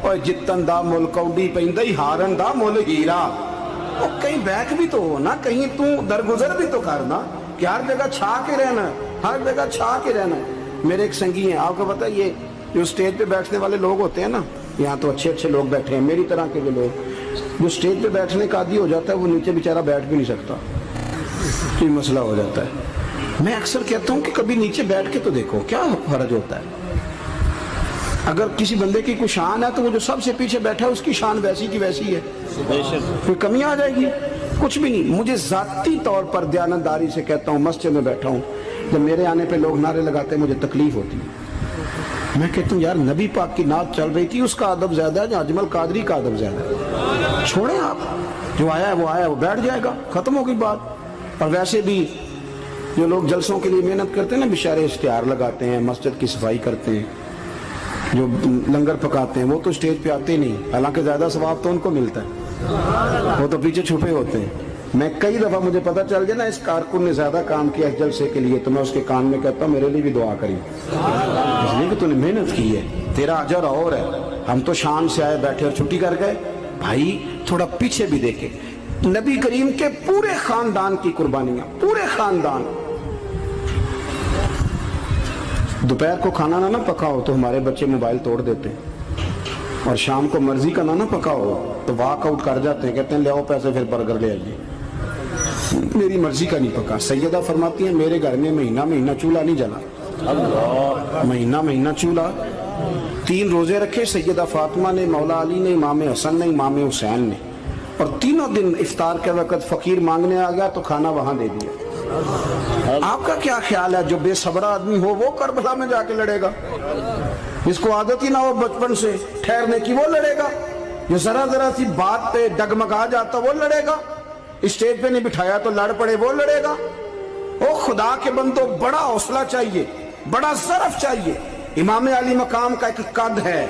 اور جتن دا مل کوڈی پیندا ہی ہارن دا مل ہیرا. اور کہیں بیک بھی تو ہو نا, کہیں تو درگزر بھی تو کرنا کہ ہر جگہ چھا کے رہنا ہے, ہر جگہ چھا کے رہنا ہے. میرے ایک سنگی ہیں, آپ کو پتہ ہے یہ جو اسٹیج پہ بیٹھنے والے لوگ ہوتے ہیں نا, یہاں تو اچھے اچھے لوگ بیٹھے ہیں میری طرح کے لوگ, جو اسٹیج پہ بیٹھنے کا عادی ہو جاتا ہے وہ نیچے بیچارہ بیٹھ بھی نہیں سکتا, یہ مسئلہ ہو جاتا ہے. میں اکثر کہتا ہوں کہ کبھی نیچے بیٹھ کے تو دیکھو کیا حرج ہوتا ہے. اگر کسی بندے کی کوئی شان ہے تو وہ جو سب سے پیچھے بیٹھا ہے اس کی شان ویسی کی ویسی ہے, کوئی کمی آ جائے گی؟ کچھ بھی نہیں. مجھے ذاتی طور پر دیانتداری سے کہتا ہوں, مسجد میں بیٹھا ہوں, جب میرے آنے پہ لوگ نعرے لگاتے ہیں مجھے تکلیف ہوتی ہے. میں کہتا ہوں یار نبی پاک کی نعت چل رہی تھی, اس کا ادب زیادہ ہے یا اجمل قادری کا ادب زیادہ ہے؟ چھوڑیں آپ, جو آیا ہے وہ بیٹھ جائے گا, ختم ہو گئی بات. اور ویسے بھی جو لوگ جلسوں کے لیے محنت کرتے ہیں نا, بیچارے اشتہار لگاتے ہیں, مسجد کی صفائی کرتے ہیں, جو لنگر پکاتے ہیں, وہ تو اسٹیج پہ آتے ہی نہیں, حالانکہ زیادہ ثواب تو ان کو ملتا ہے, وہ تو پیچھے چھپے ہوتے ہیں. میں کئی دفعہ مجھے پتہ چل گیا نا اس کارکن نے زیادہ کام کیا اس جلسے کے لیے, تو میں اس کے کان میں کہتا ہوں میرے لیے بھی دعا کری, اس لیے کہ تو نے محنت کی ہے, تیرا اجر اور ہے. ہم تو شام سے آئے بیٹھے اور چھٹی کر گئے. بھائی تھوڑا پیچھے بھی دیکھے, نبی کریم کے پورے خاندان کی قربانیاں, پورے خاندان. دوپہر کو کھانا نہ پکا ہو تو ہمارے بچے موبائل توڑ دیتے ہیں, اور شام کو مرضی کا نہ پکا ہو تو واک آؤٹ کر جاتے ہیں, کہتے ہیں لے آؤ پیسے پھر برگر لے آئیے, میری مرضی کا نہیں پکا. سیدہ فرماتی ہیں میرے گھر میں مہینہ چولہا نہیں جلا, مہینہ چولہا. 3 روزے رکھے سیدہ فاطمہ نے, مولا علی نے, امام حسن نے, امام حسین نے, اور تینوں دن افطار کے وقت فقیر مانگنے آ گیا تو کھانا وہاں دے دیا. آپ کا کیا خیال ہے جو بے صبرا آدمی ہو وہ کربلا میں جا کے لڑے گا, جس کو عادت ہی نہ ہو بچپن سے ٹھہرنے کی وہ لڑے گا, جو ذرا سی بات پہ ڈگمگا جاتا وہ لڑے گا, اسٹیج پہ نہیں بٹھایا تو لڑ پڑے وہ لڑے گا. او خدا کے بندو, بڑا حوصلہ چاہیے, بڑا ظرف چاہیے. امام علی مقام کا ایک قد ہے,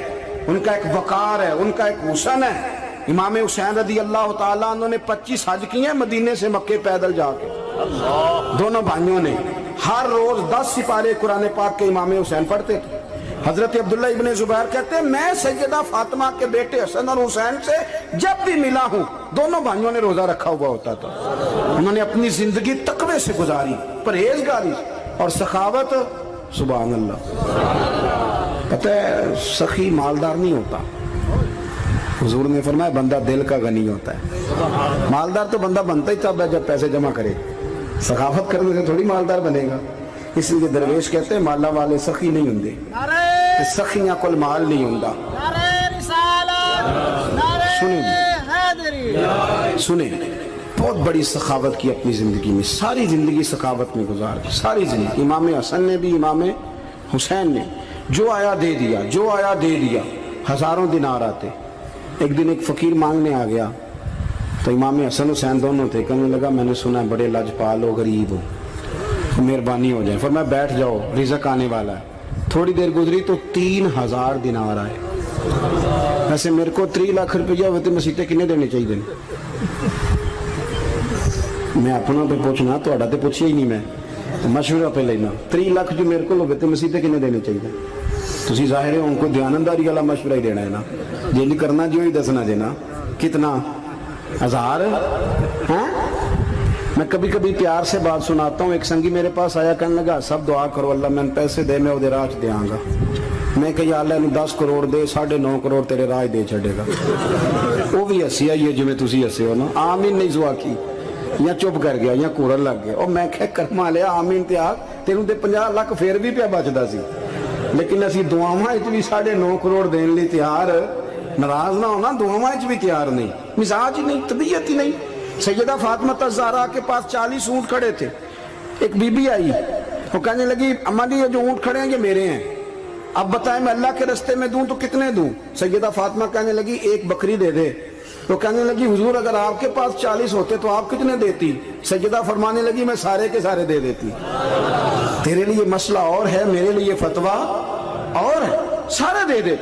ان کا ایک وقار ہے, ان کا ایک حسن ہے. امام حسین رضی اللہ تعالیٰ عنہ نے 25 حج کیے ہیں مدینے سے مکے پیدل جا کے, دونوں بھائیوں نے. ہر روز 10 سپارے قرآن پاک کے امام حسین پڑھتے تھے. حضرت عبداللہ ابن زبیر کہتے ہیں میں سیدہ فاطمہ کے بیٹے حسن اور حسین سے جب بھی ملا ہوں دونوں بھائیوں نے روزہ رکھا ہوا ہوتا تھا. انہوں نے اپنی زندگی تقوی سے گزاری, پرہیزگاری اور سخاوت. سبحان اللہ. پتہ ہے سخی مالدار نہیں ہوتا, حضور نے فرمایا بندہ دل کا غنی ہوتا ہے. مالدار تو بندہ بنتا ہی تب ہے جب پیسے جمع کرے, سخاوت کرنے سے تھوڑی مالدار بنے گا. اس لیے درویش کہتے ہیں مالا والے سخی نہیں ہوندے, سخیاں کل مال نہیں ہوندا. سنیں بہت بڑی سخاوت کی اپنی زندگی میں, ساری زندگی سخاوت میں گزار دی, ساری زندگی. امام حسن نے بھی, امام حسین نے, جو آیا دے دیا, جو آیا دے دیا. ہزاروں دینار آتے. ایک دن ایک فقیر مانگنے آ گیا تو امام حسن حسین دونوں تھے, کہنے لگا میں نے سنا ہے بڑے لاجپال ہو, غریب ہو, مہربانی ہو جائے. فرمایا بیٹھ جاؤ رزق آنے والا ہے. تھوڑی دیر گزری تو 3000 دینار آئے. ویسے میرے کو 3 لاکھ روپیہ ہوتے مسیطے کنے دینے چاہیے؟ میں اپنا تو پوچھنا, تو اڑا تو پوچھیا ہی نہیں, میں مشورہ پہ لینا. 3 لاکھ جو میرے کو ہوتے مسیطے کنے دینے چاہیے؟ تسی ظاہر ہے ان کو دیانتداری والا مشورہ ہی دینا ہے نا, یہ نہیں کرنا جو ہی دسنا دینا. کتنا 1000؟ ہاں میں کبھی کبھی پیار سے بات سناتا ہوں. ایک سنگی میرے پاس آیا, کہنے لگا سب دعا کرو اللہ میں پیسے دے, میں وہ راج دیاں گا. میں کہ یا اللہ نے 10 کروڑ دے, 9.5 کروڑ تیرے راج دے چھڑے گا. وہ بھی ہسی آئی ہے جو میں تسی ہسے ہو نا. آمین نہیں زوا کی, یا چپ کر گیا یا کورن لگ گیا. اور میں کہ کرما لیا آمین تے آگ, تینوں تے 50 لاکھ پھر بھی پیا بچدا سی. لیکن اسی دعاواں وچ بھی 9.5 کروڑ دین لی تیار, ناراض نہ ہونا, دعاواں وچ بھی تیار نہیں, مزاج ہی نہیں, طبیعت ہی نہیں. سیدہ فاطمہ الزہرا کے پاس 40 اونٹ کھڑے تھے. ایک بی بی آئی, وہ کہنے لگی اماں جی یہ جو اونٹ کھڑے ہیں یہ میرے ہیں, اب بتائیں میں اللہ کے رستے میں دوں تو کتنے دوں؟ سیدہ فاطمہ کہنے لگی 1 بکری دے دے. تو کہنے لگی حضور اگر آپ کے پاس 40 ہوتے تو آپ کتنے دیتی؟ سیدہ فرمانے لگی میں سارے کے سارے دے دیتی. تیرے لیے مسئلہ اور ہے, میرے لیے فتویٰ اور ہے, سارے دے دے.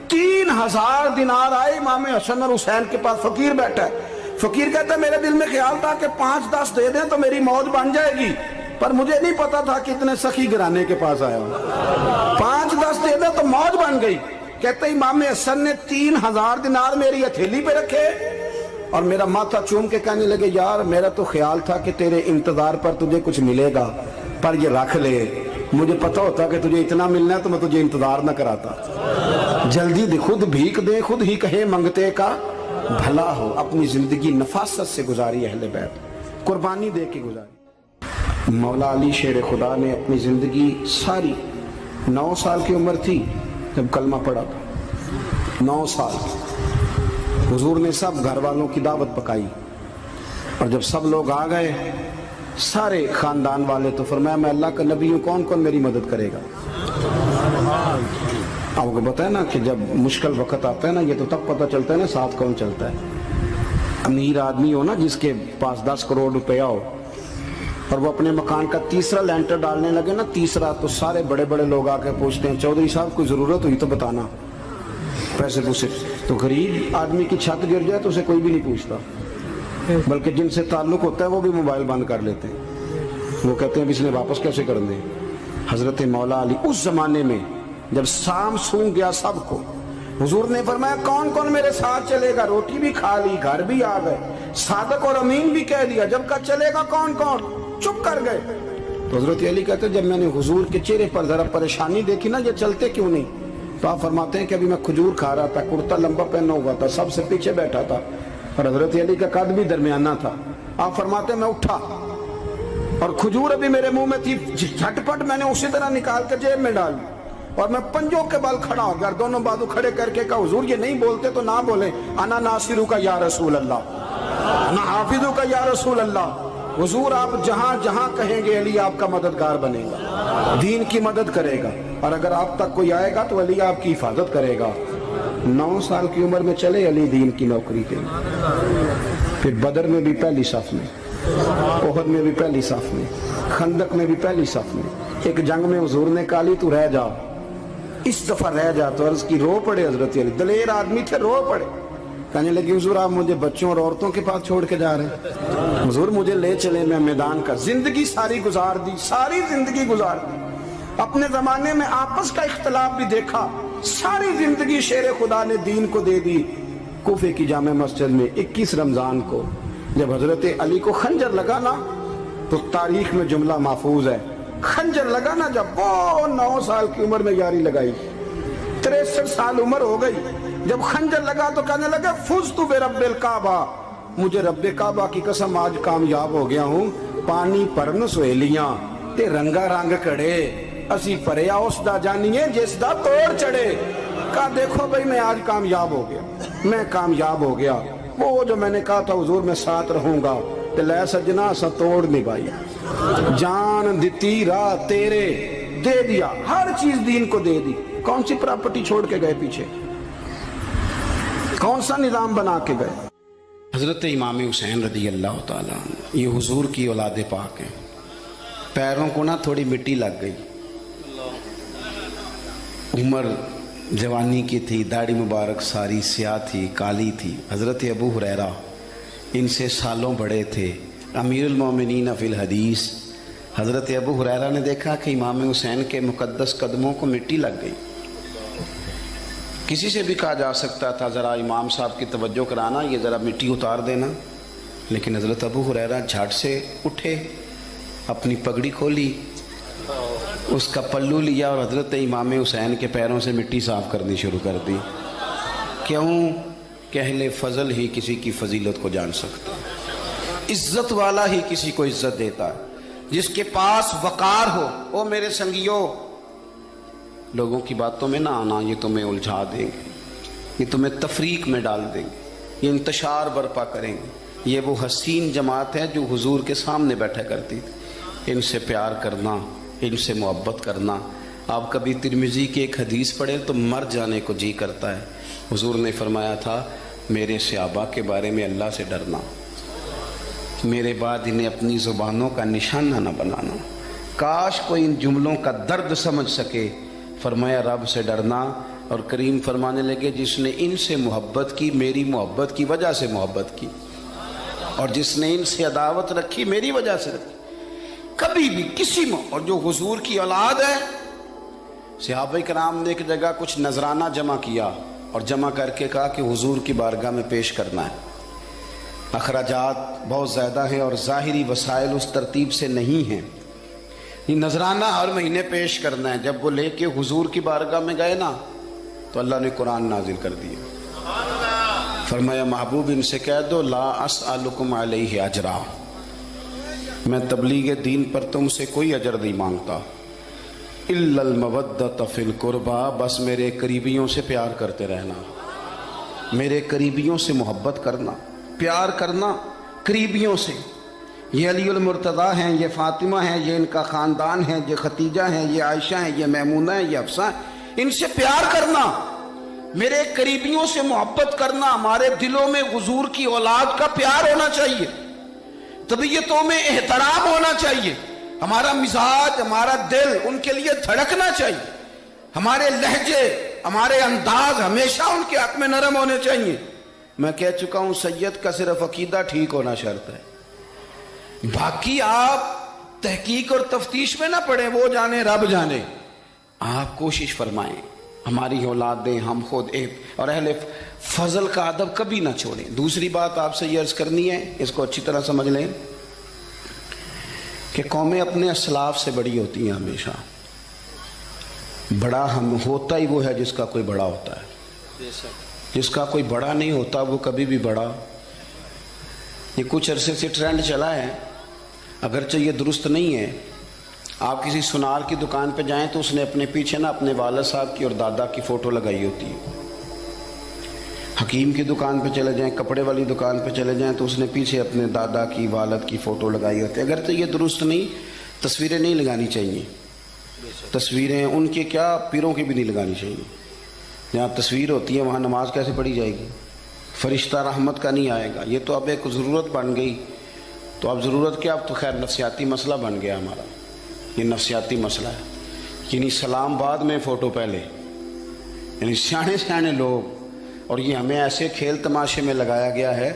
3000 دینار آئے. امام حسن اور حسین کے پاس فقیر بیٹھا ہے. فقیر کہتا ہے میرے دل میں خیال تھا کہ 5-10 دے دیں تو میری موت بن جائے گی, پر مجھے نہیں پتا تھا کہ اتنے سخی گھرانے کے پاس آیا ہوں. 5-10 دے دیں تو موت بن گئی, کہتے امام حسن نے 3000 دینار میری ہتھیلی پہ رکھے اور میرا ماتھا چوم کے کہنے لگے یار میرا تو خیال تھا کہ تیرے انتظار پر تجھے کچھ ملے گا، پر یہ رکھ لے، مجھے پتا ہوتا کہ تجھے اتنا ملنا ہے تو میں تجھے انتظار نہ کراتا۔ جلدی دے، خود بھیک دے، خود ہی کہے منگتے کا بھلا ہو۔ اپنی زندگی نفاست سے گزاری اہل بیت، قربانی دے کے گزاری۔ مولا علی شیر خدا نے اپنی زندگی ساری 9 سال کی عمر تھی جب کلمہ پڑھا تھا، 9 سال حضور نے سب گھر والوں کی دعوت پکائی، اور جب سب لوگ آ گئے سارے خاندان والے، تو فرمایا میں اللہ کا نبی ہوں، کون کون میری مدد کرے گا؟ آپ کو پتہ ہے نا کہ جب مشکل وقت آتا ہے نا، یہ تو تب پتہ چلتا ہے نا ساتھ کون چلتا ہے۔ امیر آدمی ہو نا جس کے پاس 10 کروڑ روپیہ ہو اور وہ اپنے مکان کا تیسرا لینٹر ڈالنے لگے نا، تیسرا، تو سارے بڑے بڑے لوگ آ کے پوچھتے ہیں چودھری صاحب کوئی ضرورت ہوئی تو بتانا، پیسے پوچھے۔ تو غریب آدمی کی چھت گر جائے تو اسے کوئی بھی نہیں پوچھتا، بلکہ جن سے تعلق ہوتا ہے وہ بھی موبائل بند کر لیتے ہیں، وہ کہتے ہیں اس نے واپس کیسے کر دیں۔ حضرت مولا علی اس زمانے میں جب سام سونگ گیا سب کو، حضور نے فرمایا کون کون میرے ساتھ چلے گا؟ روٹی بھی کھا لی، گھر بھی آ گئے، صادق اور امین بھی کہہ دیا، جب کا چلے گا کون کون؟ چپ کر گئے۔ تو حضرت علی کہتے جب میں نے حضور کے چہرے پر ذرا پریشانی دیکھی نا، یہ چلتے کیوں نہیں؟ تو آپ فرماتے ہیں کہ ابھی میں کھجور کھا رہا تھا، کرتا لمبا پہنا ہوا تھا، سب سے پیچھے بیٹھا تھا، اور حضرت علی کا قد بھی درمیانہ تھا۔ آپ فرماتے ہیں میں اٹھا اور کھجور ابھی میرے منہ میں تھی، جھٹپٹ میں نے اسی طرح نکال کے جیب میں ڈال دی، اور میں پنجوں کے بال کھڑا ہو گیا، دونوں بازو کھڑے کر کے کہا حضور یہ نہیں بولتے تو نہ بولیں، انا ناصرو کا یا رسول اللہ، انا حافظو کا یا رسول اللہ۔ حضور آپ جہاں جہاں کہیں گے علی آپ کا مددگار بنے گا، دین کی مدد کرے گا، اور اگر آپ تک کوئی آئے گا تو علی آپ کی حفاظت کرے گا۔ 9 سال کی عمر میں چلے علی دین کی نوکری کے لیے، پھر بدر میں بھی پہلی صف میں، احد میں بھی پہلی صف میں، خندق میں بھی پہلی صف میں۔ ایک جنگ میں حضور نے کہا علی تو رہ جا، اس دفعہ رہ جا، تو عرض کی رو پڑے حضرت علی، دلیر آدمی تھے، رو پڑے، کہنے لگی حضور آپ مجھے بچوں اور عورتوں کے پاس چھوڑ کے جا رہے ہیں؟ حضور مجھے لے چلے، میں میدان کا زندگی ساری گزار دی، ساری زندگی گزار دی، اپنے زمانے میں آپس کا اختلاف بھی دیکھا، ساری زندگی شیر خدا نے دین کو دے دی۔ کوفے کی جامع مسجد میں 21 رمضان کو جب حضرت علی کو خنجر لگا نا، تو تاریخ میں جملہ محفوظ ہے، خنجر لگا نا جب، وہ 9 سال کی عمر میں یاری لگائی، 63 سال عمر ہو گئی، جب خنجر لگا تو کہنے لگا فزت برب الکعبہ، مجھے رب کعبہ کی قسم آج کامیاب ہو گیا ہوں، پانی پرن سہیلیاں تے رنگا رنگ کڑے، اسی پریا اس دا جانیے جس دا توڑ چڑھے۔ کہا دیکھو بھائی میں آج کامیاب ہو گیا، میں کامیاب ہو گیا، وہ جو میں نے کہا تھا حضور میں ساتھ رہوں گا، تے لے سجنا سا توڑ نبھائی، جان دیتی راہ تیرے دے دیا، ہر چیز دین کو دے دی۔ کون سی پراپرٹی چھوڑ کے گئے پیچھے؟ کون سا نظام بنا کے گئے؟ حضرت امام حسین رضی اللہ تعالیٰ عنہ، یہ حضور کی اولاد پاک ہیں، پیروں کو نا تھوڑی مٹی لگ گئی، عمر جوانی کی تھی، داڑھی مبارک ساری سیاہ تھی، کالی تھی۔ حضرت ابو ہریرہ ان سے سالوں بڑے تھے، امیر المومنین فی الحدیث۔ حضرت ابو ہریرہ نے دیکھا کہ امام حسین کے مقدس قدموں کو مٹی لگ گئی، کسی سے بھی کہا جا سکتا تھا ذرا امام صاحب کی توجہ کرانا، یہ ذرا مٹی اتار دینا، لیکن حضرت ابو ہریرہ جھٹ سے اٹھے، اپنی پگڑی کھولی، اس کا پلو لیا اور حضرت امام حسین کے پیروں سے مٹی صاف کرنی شروع کر دی۔ کیوں کہ اہل فضل ہی کسی کی فضیلت کو جان سکتا، عزت والا ہی کسی کو عزت دیتا ہے، جس کے پاس وقار ہو۔ او میرے سنگیوں، لوگوں کی باتوں میں نہ آنا، یہ تمہیں الجھا دیں گے، یہ تمہیں تفریق میں ڈال دیں گے، یہ انتشار برپا کریں گے۔ یہ وہ حسین جماعت ہے جو حضور کے سامنے بیٹھا کرتی تھی، ان سے پیار کرنا، ان سے محبت کرنا۔ آپ کبھی ترمذی کی ایک حدیث پڑھیں تو مر جانے کو جی کرتا ہے۔ حضور نے فرمایا تھا میرے صحابہ کے بارے میں اللہ سے ڈرنا، میرے بعد انہیں اپنی زبانوں کا نشانہ نہ بنانا۔ کاش کوئی ان جملوں کا درد سمجھ سکے۔ فرمایا رب سے ڈرنا، اور کریم فرمانے لگے جس نے ان سے محبت کی میری محبت کی وجہ سے محبت کی، اور جس نے ان سے عداوت رکھی میری وجہ سے رکھی۔ کبھی بھی کسی میں، اور جو حضور کی اولاد ہے صحابہ کرام نے ایک جگہ کچھ نذرانہ جمع کیا اور جمع کر کے کہا کہ حضور کی بارگاہ میں پیش کرنا ہے. اخراجات بہت زیادہ ہیں اور ظاہری وسائل اس ترتیب سے نہیں ہیں. یہ نذرانہ ہر مہینے پیش کرنا ہے. جب وہ لے کے حضور کی بارگاہ میں گئے نا تو اللہ نے قرآن نازل کر دیا. فرمایا محبوب ان سے کہہ دو لا اسألکم علیہ اجرا، میں تبلیغ دین پر تم سے کوئی اجر نہیں مانگتا، الا المودۃ فی القربى، بس میرے قریبیوں سے پیار کرتے رہنا، میرے قریبیوں سے محبت کرنا، پیار کرنا قریبیوں سے. یہ علی المرتضیٰ ہیں، یہ فاطمہ ہیں، یہ ان کا خاندان ہے، یہ ختیجہ ہیں، یہ عائشہ ہیں، یہ میمونہ ہیں، یہ حفصہ ہیں، ان سے پیار کرنا، میرے قریبیوں سے محبت کرنا. ہمارے دلوں میں حضور کی اولاد کا پیار ہونا چاہیے، طبیعتوں میں احترام ہونا چاہیے، ہمارا مزاج، ہمارا دل ان کے لیے دھڑکنا چاہیے، ہمارے لہجے، ہمارے انداز ہمیشہ ان کے حق میں نرم ہونے چاہیے. میں کہہ چکا ہوں سید کا صرف عقیدہ ٹھیک ہونا شرط ہے، باقی آپ تحقیق اور تفتیش میں نہ پڑیں، وہ جانے رب جانے. آپ کوشش فرمائیں ہماری اولادیں، ہم خود اور اہل فضل کا ادب کبھی نہ چھوڑیں. دوسری بات آپ سے یہ عرض کرنی ہے، اس کو اچھی طرح سمجھ لیں کہ قومیں اپنے اسلاف سے بڑی ہوتی ہیں ہمیشہ. بڑا ہم ہوتا ہی وہ ہے جس کا کوئی بڑا ہوتا ہے، جس کا کوئی بڑا نہیں ہوتا وہ کبھی بھی بڑا. یہ کچھ عرصے سے ٹرینڈ چلا ہے، اگرچہ یہ درست نہیں ہے. آپ کسی سنار کی دکان پہ جائیں تو اس نے اپنے پیچھے نا اپنے والد صاحب کی اور دادا کی فوٹو لگائی ہوتی ہے. حکیم کی دکان پہ چلے جائیں، کپڑے والی دکان پہ چلے جائیں تو اس نے پیچھے اپنے دادا کی، والد کی فوٹو لگائی ہوتی ہے. اگرچہ یہ درست نہیں، تصویریں نہیں لگانی چاہیے. تصویریں ان کے کیا، پیروں کی بھی نہیں لگانی چاہیے. جہاں تصویر ہوتی ہے وہاں نماز کیسے پڑھی جائے گی؟ فرشتہ رحمت کا نہیں آئے گا. یہ تو اب ایک ضرورت بن گئی. تو اب ضرورت کیا، اب تو خیر نفسیاتی مسئلہ بن گیا ہمارا. یہ نفسیاتی مسئلہ ہے، یعنی سلام بعد میں فوٹو پہلے. یعنی سیانے سیانے لوگ، اور یہ ہمیں ایسے کھیل تماشے میں لگایا گیا ہے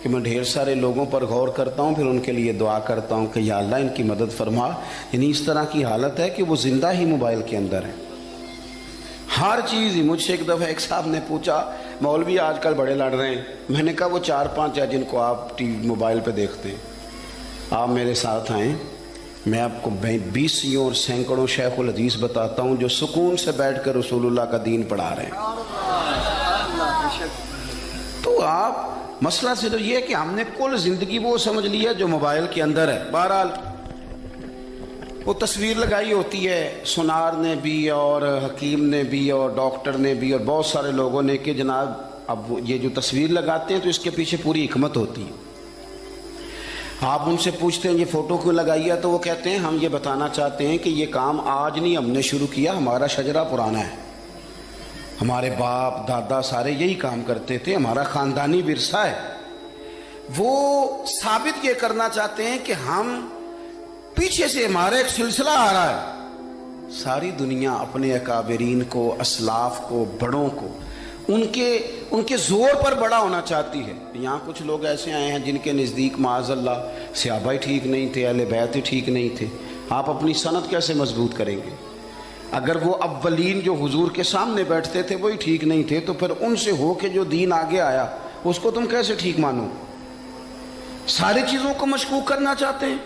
کہ میں ڈھیر سارے لوگوں پر غور کرتا ہوں، پھر ان کے لیے دعا کرتا ہوں کہ یا اللہ ان کی مدد فرما. یعنی اس طرح کی حالت ہے کہ وہ زندہ ہی موبائل کے اندر ہیں، ہر چیز ہی. مجھ سے ایک دفعہ ایک صاحب نے پوچھا مولوی آج کل بڑے لڑ رہے ہیں. میں نے کہا وہ 4-5 ہے جن کو آپ موبائل پہ دیکھتے ہیں، آپ میرے ساتھ آئیں، میں آپ کو 20 اور سینکڑوں شیخ الحدیث بتاتا ہوں جو سکون سے بیٹھ کر رسول اللہ کا دین پڑھا رہے ہیں. تو آپ مسئلہ صرف یہ ہے کہ ہم نے کل زندگی وہ سمجھ لی ہے جو موبائل کے اندر ہے. بہرحال وہ تصویر لگائی ہوتی ہے سنار نے بھی اور حکیم نے بھی اور ڈاکٹر نے بھی اور بہت سارے لوگوں نے کہ جناب اب یہ جو تصویر لگاتے ہیں تو اس کے پیچھے پوری حکمت ہوتی ہے. آپ ان سے پوچھتے ہیں یہ فوٹو کیوں لگائی ہے تو وہ کہتے ہیں ہم یہ بتانا چاہتے ہیں کہ یہ کام آج نہیں ہم نے شروع کیا، ہمارا شجرہ پرانا ہے، ہمارے باپ دادا سارے یہی کام کرتے تھے، ہمارا خاندانی ورثہ ہے. وہ ثابت یہ کرنا چاہتے ہیں کہ ہم پیچھے سے ہمارا ایک سلسلہ آ رہا ہے. ساری دنیا اپنے اکابرین کو، اسلاف کو، بڑوں کو ان کے زور پر بڑا ہونا چاہتی ہے. یہاں کچھ لوگ ایسے آئے ہیں جن کے نزدیک معاذ اللہ صحابہ ہی ٹھیک نہیں تھے، اہل بیت ہی ٹھیک نہیں تھے. آپ اپنی سند کیسے مضبوط کریں گے؟ اگر وہ اولین جو حضور کے سامنے بیٹھتے تھے وہی ٹھیک نہیں تھے تو پھر ان سے ہو کے جو دین آگے آیا اس کو تم کیسے ٹھیک مانو؟ ساری چیزوں کو مشکوک کرنا چاہتے ہیں.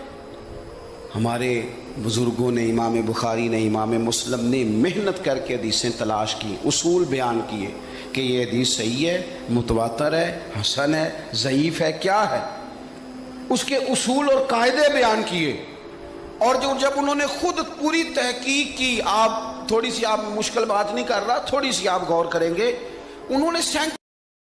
ہمارے بزرگوں نے، امام بخاری نے، امام مسلم نے محنت کر کے حدیثیں تلاش کی، اصول بیان کیے کہ یہ حدیث صحیح ہے، متواتر ہے، حسن ہے، ضعیف ہے، کیا ہے، اس کے اصول اور قاعدے بیان کیے. اور جب انہوں نے خود پوری تحقیق کی، آپ تھوڑی سی، آپ مشکل بات نہیں کر رہا، تھوڑی سی آپ غور کریں گے، انہوں نے